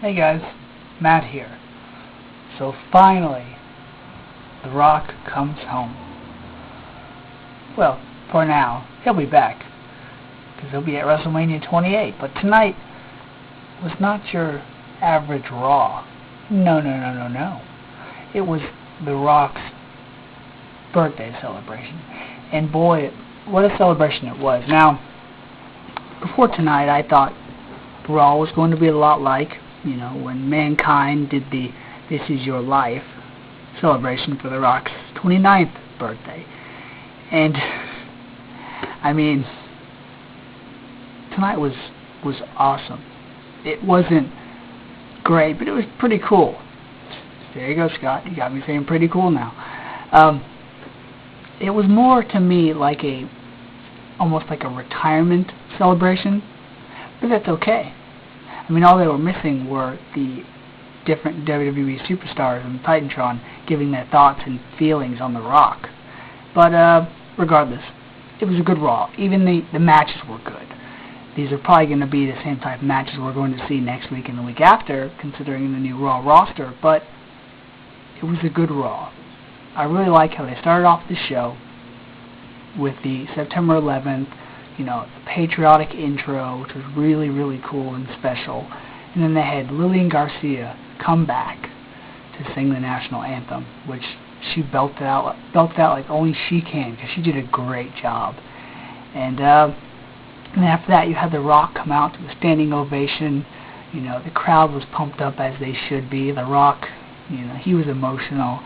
Hey guys, Matt here. So finally, The Rock comes home. Well, for now, he'll be back, because he'll be at WrestleMania 28, but tonight was not your average Raw. No. It was The Rock's birthday celebration. And boy, what a celebration it was. Now, before tonight, I thought Raw was going to be a lot like, when Mankind did the This Is Your Life celebration for The Rock's 29th birthday. And, tonight was awesome. It wasn't great, but it was pretty cool. There you go, Scott. You got me saying pretty cool now. It was more to me like almost like a retirement celebration, but that's okay. All they were missing were the different WWE superstars and Titantron giving their thoughts and feelings on The Rock. But regardless, it was a good Raw. Even the matches were good. These are probably going to be the same type of matches we're going to see next week and the week after, considering the new Raw roster, but it was a good Raw. I really like how they started off the show with the September 11th, the patriotic intro, which was really, really cool and special. And then they had Lillian Garcia come back to sing the national anthem, which she belted out like only she can, because she did a great job. And then after that, you had The Rock come out to a standing ovation. The crowd was pumped up as they should be. The Rock, he was emotional.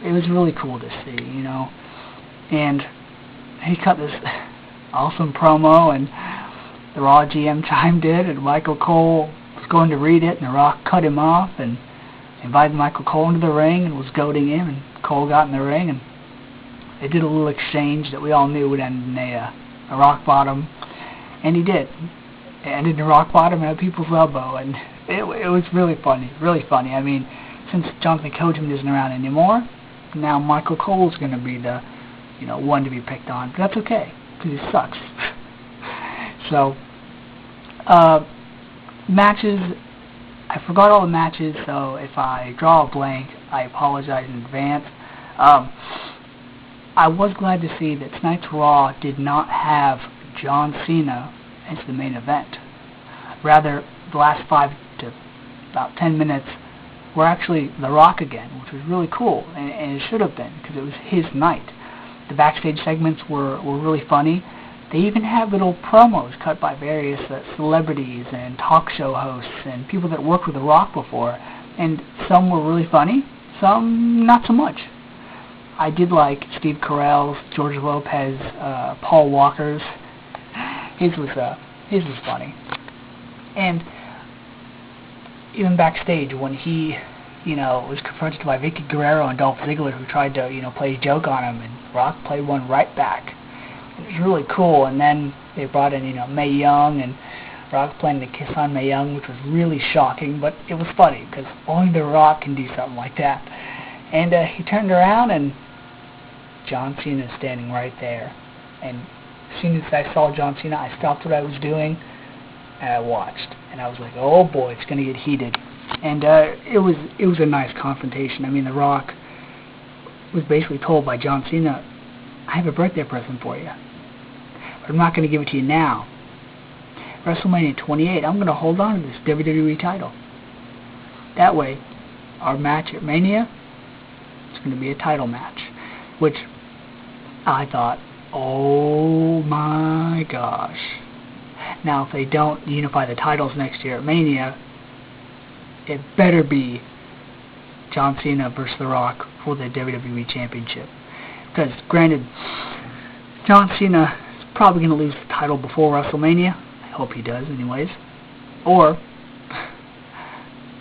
It was really cool to see, And he cut this awesome promo, and the Raw GM chimed in, and Michael Cole was going to read it, and The Rock cut him off and invited Michael Cole into the ring and was goading him, and Cole got in the ring, and they did a little exchange that we all knew would end in a rock bottom, and he did. It ended in a rock bottom and a people's elbow, and it was really funny. Since Jonathan Coachman isn't around anymore, now Michael Cole's going to be the one to be picked on, but that's okay, because he sucks. So, matches, I forgot all the matches, so if I draw a blank, I apologize in advance. I was glad to see that tonight's Raw did not have John Cena as the main event. Rather, the last 5 to about 10 minutes were actually The Rock again, which was really cool, and it should have been, because it was his night. The backstage segments were really funny. They even have little promos cut by various celebrities and talk show hosts and people that worked with The Rock before, and some were really funny, some not so much. I did like Steve Carell's, George Lopez, Paul Walker's. His was funny. And even backstage when he was confronted by Vicky Guerrero and Dolph Ziggler, who tried to, play a joke on him, and Rock played one right back. It was really cool. And then they brought in, Mae Young, and Rock playing the Kiss on Mae Young, which was really shocking, but it was funny, because only The Rock can do something like that. And he turned around, and John Cena is standing right there. And as soon as I saw John Cena, I stopped what I was doing, and I watched. And I was like, oh boy, it's going to get heated. And it was a nice confrontation. The Rock was basically told by John Cena, I have a birthday present for you, but I'm not going to give it to you now. WrestleMania 28, I'm going to hold on to this WWE title. That way, our match at Mania is going to be a title match, which I thought, oh my gosh. Now, if they don't unify the titles next year at Mania, it better be John Cena versus The Rock for the WWE Championship. Because, granted, John Cena is probably going to lose the title before WrestleMania. I hope he does, anyways. Or,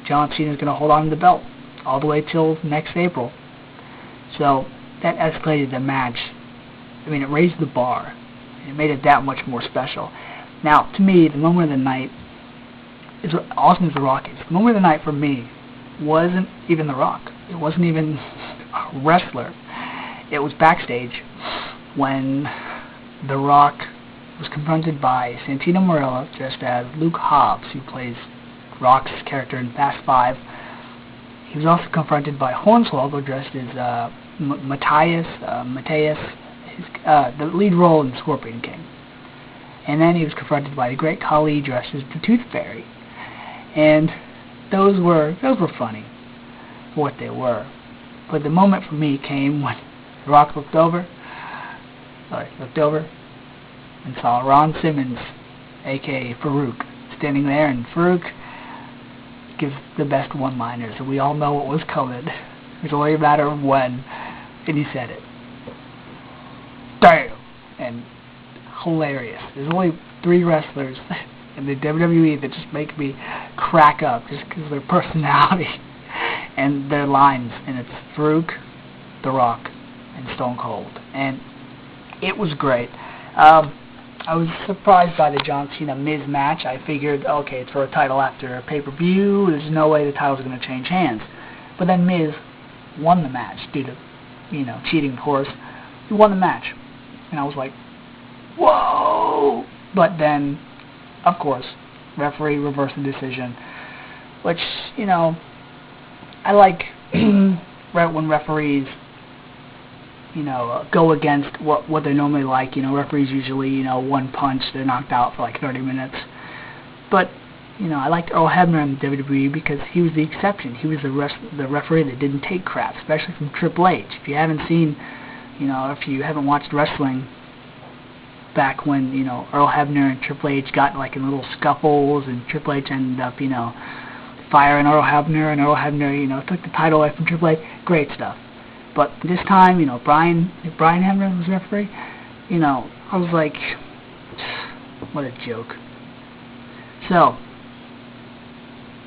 John Cena is going to hold on to the belt all the way till next April. So, that escalated the match. It raised the bar. It made it that much more special. Now, to me, the moment of the night, as awesome as The Rock is, the moment of the night for me wasn't even The Rock. It wasn't even a wrestler. It was backstage when The Rock was confronted by Santino Marella, dressed as Luke Hobbs, who plays Rock's character in Fast 5. He was also confronted by Hornswoggle dressed as Matthias, the lead role in Scorpion King. And then he was confronted by the Great Khali dressed as the Tooth Fairy. And those were funny for what they were. But the moment for me came when Rock looked over and saw Ron Simmons, aka Farouk, standing there, and Farouk gives the best one-liners, and we all know what was coming. It was only a matter of when, and he said it. Damn! And hilarious. There's only 3 wrestlers in the WWE that just make me crack up just because of their personality and their lines, and it's Farouk, The Rock, and Stone Cold. And it was great. I was surprised by the John Cena Miz match. I figured, okay, it's for a title after a pay-per-view. There's no way the title's going to change hands. But then Miz won the match due to, cheating, of course. He won the match. And I was like, whoa! But then, of course, referee reversed the decision, which, I like right when referees go against what they normally like. Referees usually, one punch, they're knocked out for like 30 minutes. But, I liked Earl Hebner in the WWE because he was the exception. He was the referee that didn't take crap, especially from Triple H. If you haven't seen, if you haven't watched wrestling back when, Earl Hebner and Triple H got like in little scuffles, and Triple H ended up, firing Earl Hebner, and Earl Hebner, took the title away from Triple H. Great stuff. But this time, Brian Hebner was referee, I was like, what a joke. So,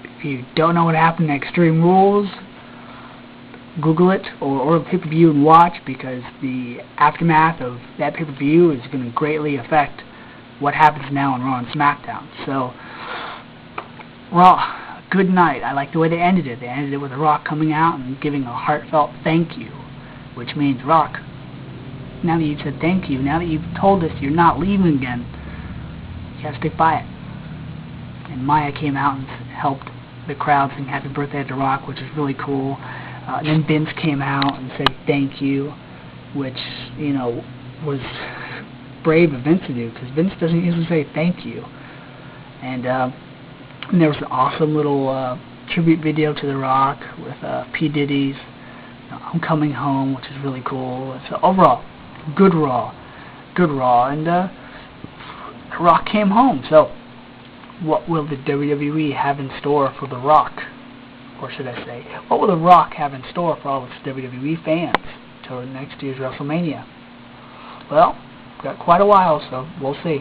if you don't know what happened in Extreme Rules, Google it, or pay-per-view and watch, because the aftermath of that pay-per-view is going to greatly affect what happens now on Raw and SmackDown. So, Raw, good night. I like the way they ended it. They ended it with The Rock coming out and giving a heartfelt thank you, which means, Rock, now that you've said thank you, now that you've told us you're not leaving again, you have to stick by it. And Maya came out and helped the crowd sing Happy Birthday to Rock, which is really cool. Then Vince came out and said thank you, which, was brave of Vince to do, because Vince doesn't usually say thank you. And there was an awesome little tribute video to The Rock with P. Diddy's I'm Coming Home, which is really cool. So overall, good Raw. And The Rock came home. So what will the WWE have in store for The Rock? Or should I say, what will The Rock have in store for all its WWE fans till next year's WrestleMania? Well, got quite a while, so we'll see.